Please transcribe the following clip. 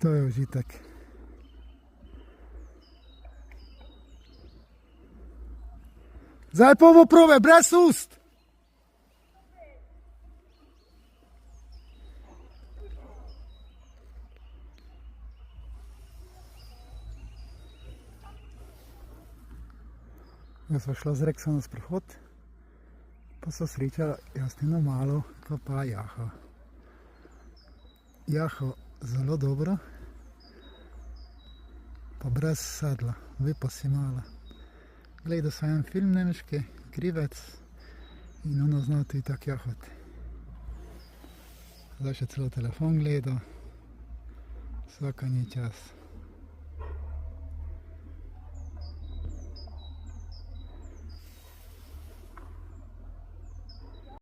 To je užitek. Zdaj pa bo probe, brez ust! Jaz sva šla z Reksom na sprehod, pa sva srečala Jasmino Malo, pa Jaho. Jaho zelo dobro, pa brez sedla, vi pa si Mala. Gledal sem en film nemški, Krivec, in ona zna tudi tako jahati. Zdaj še celo telefon gledal, vsaka ni čas.